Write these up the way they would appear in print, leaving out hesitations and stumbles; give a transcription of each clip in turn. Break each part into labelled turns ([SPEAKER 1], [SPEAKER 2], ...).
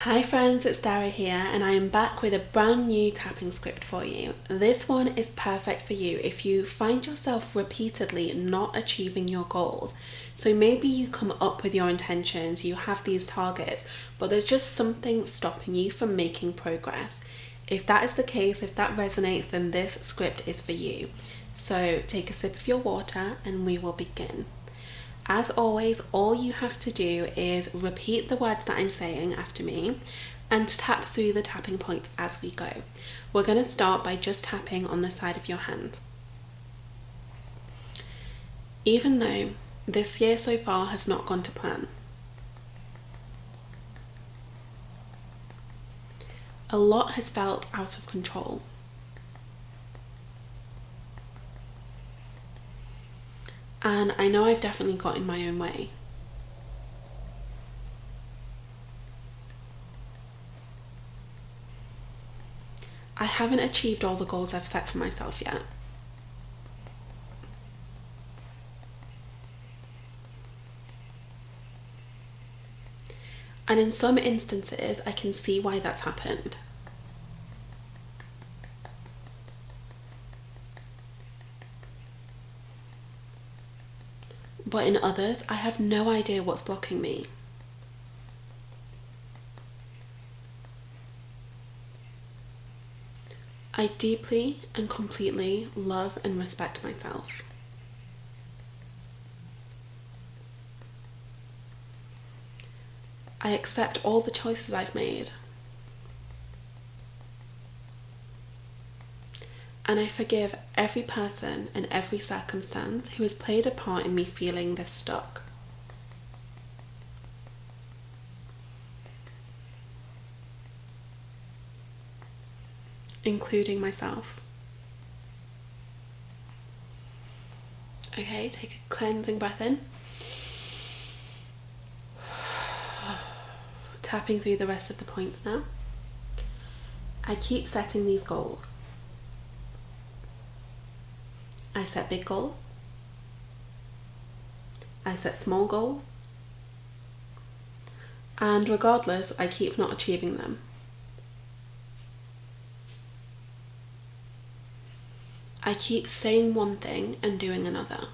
[SPEAKER 1] Hi friends, it's Dara here and I am back with a brand new tapping script for you. This one is perfect for you if you find yourself repeatedly not achieving your goals. So maybe you come up with your intentions, you have these targets, but there's just something stopping you from making progress. If that is the case, if that resonates, then this script is for you. So take a sip of your water and we will begin. As always, all you have to do is repeat the words that I'm saying after me and tap through the tapping points as we go. We're going to start by just tapping on the side of your hand. Even though this year so far has not gone to plan, a lot has felt out of control. And I know I've definitely got in my own way. I haven't achieved all the goals I've set for myself yet. And in some instances, I can see why that's happened. But in others, I have no idea what's blocking me. I deeply and completely love and respect myself. I accept all the choices I've made. And I forgive every person and every circumstance who has played a part in me feeling this stuck. Including myself. Okay, take a cleansing breath in. Tapping through the rest of the points now. I keep setting these goals. I set big goals. I set small goals. And regardless, I keep not achieving them. I keep saying one thing and doing another.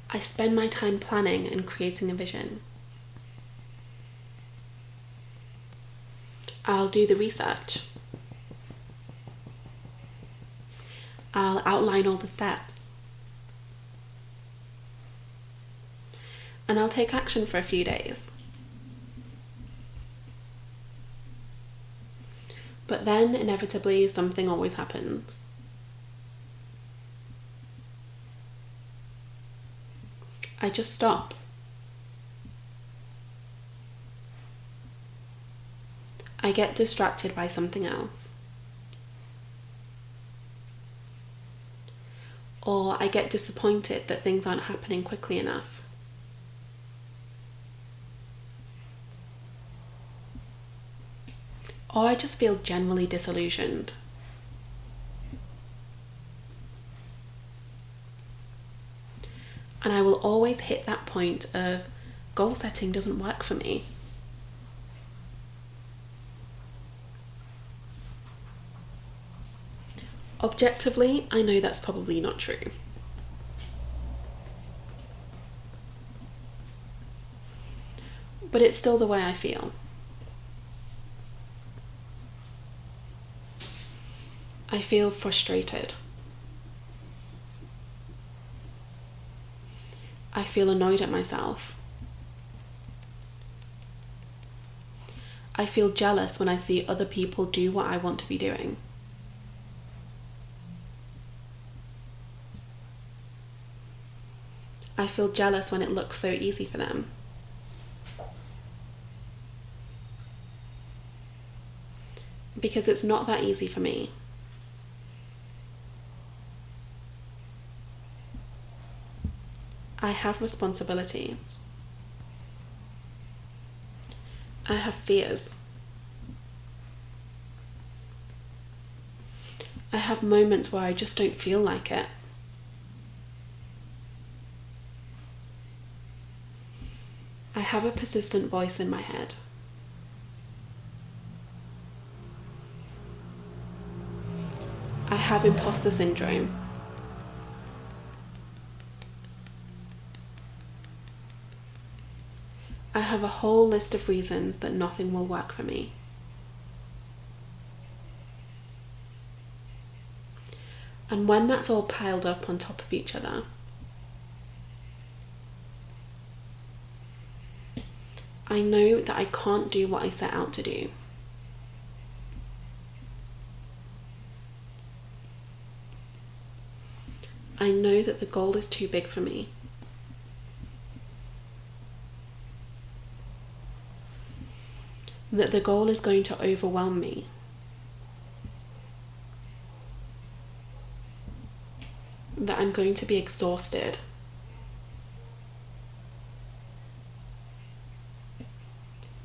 [SPEAKER 1] I spend my time planning and creating a vision. I'll do the research. I'll outline all the steps. And I'll take action for a few days. But then, inevitably, something always happens. I just stop. I get distracted by something else. Or I get disappointed that things aren't happening quickly enough. Or I just feel generally disillusioned. And I will always hit that point of goal setting doesn't work for me. Objectively, I know that's probably not true. But it's still the way I feel. I feel frustrated. I feel annoyed at myself. I feel jealous when I see other people do what I want to be doing. I feel jealous when it looks so easy for them. Because it's not that easy for me. I have responsibilities. I have fears. I have moments where I just don't feel like it. I have a persistent voice in my head. I have imposter syndrome. I have a whole list of reasons that nothing will work for me. And when that's all piled up on top of each other, I know that I can't do what I set out to do. I know that the goal is too big for me. That the goal is going to overwhelm me. That I'm going to be exhausted.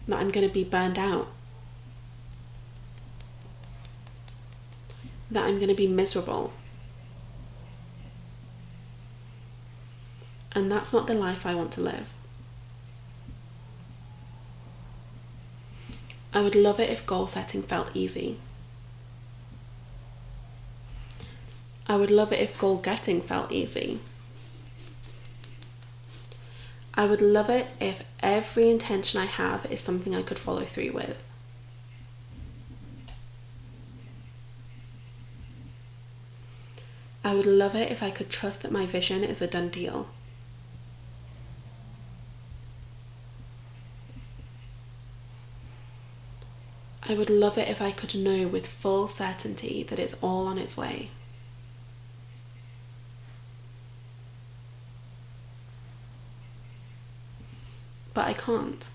[SPEAKER 1] That I'm going to be burned out. That I'm going to be miserable. And that's not the life I want to live. I would love it if goal setting felt easy. I would love it if goal getting felt easy. I would love it if every intention I have is something I could follow through with. I would love it if I could trust that my vision is a done deal. I would love it if I could know with full certainty that it's all on its way. But I can't.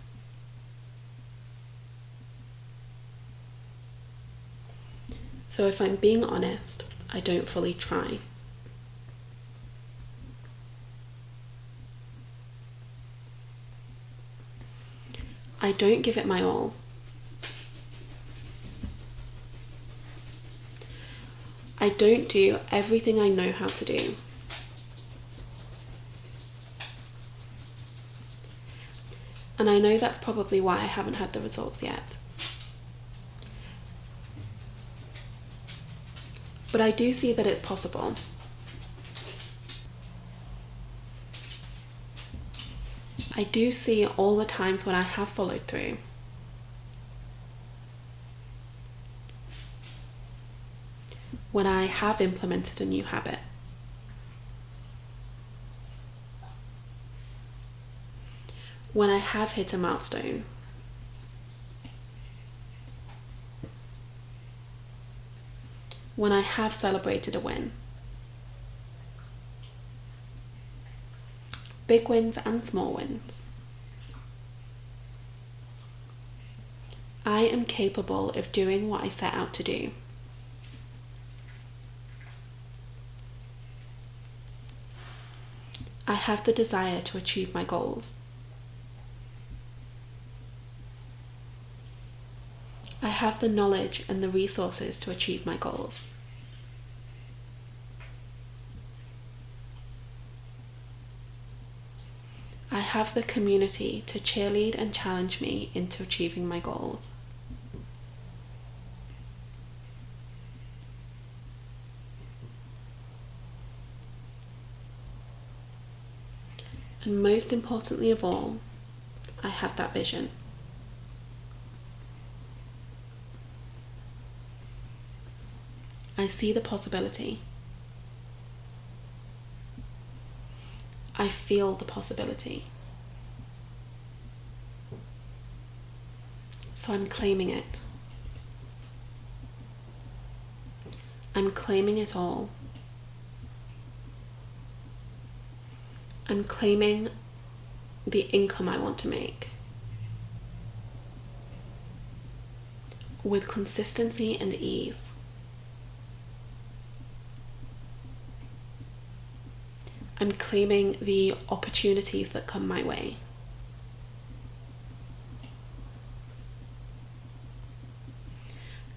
[SPEAKER 1] So if I'm being honest, I don't fully try. I don't give it my all. I don't do everything I know how to do. And I know that's probably why I haven't had the results yet. But I do see that it's possible. I do see all the times when I have followed through. When I have implemented a new habit. When I have hit a milestone. When I have celebrated a win. Big wins and small wins. I am capable of doing what I set out to do. I have the desire to achieve my goals. I have the knowledge and the resources to achieve my goals. I have the community to cheerlead and challenge me into achieving my goals. And most importantly of all, I have that vision. I see the possibility. I feel the possibility. So I'm claiming it. I'm claiming it all. I'm claiming the income I want to make. With consistency and ease. I'm claiming the opportunities that come my way.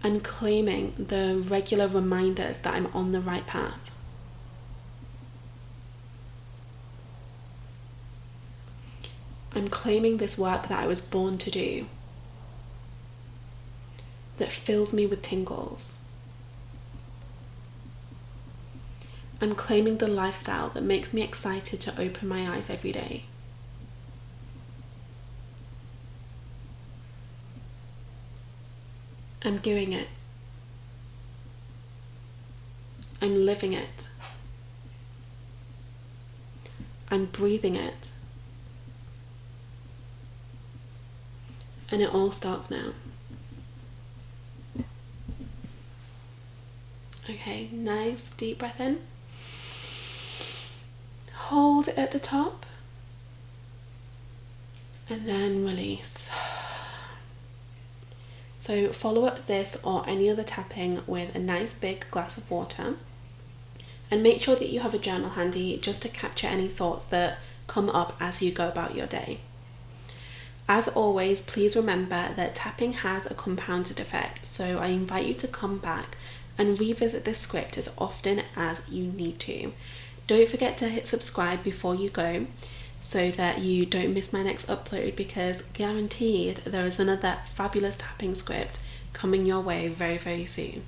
[SPEAKER 1] I'm claiming the regular reminders that I'm on the right path. I'm claiming this work that I was born to do, that fills me with tingles. I'm claiming the lifestyle that makes me excited to open my eyes every day. I'm doing it. I'm living it. I'm breathing it. And it all starts now. Okay, nice deep breath in. Hold it at the top. And then release. So follow up this or any other tapping with a nice big glass of water. And make sure that you have a journal handy just to capture any thoughts that come up as you go about your day. As always, please remember that tapping has a compounded effect, so I invite you to come back and revisit this script as often as you need to. Don't forget to hit subscribe before you go so that you don't miss my next upload, because guaranteed there is another fabulous tapping script coming your way very, very soon.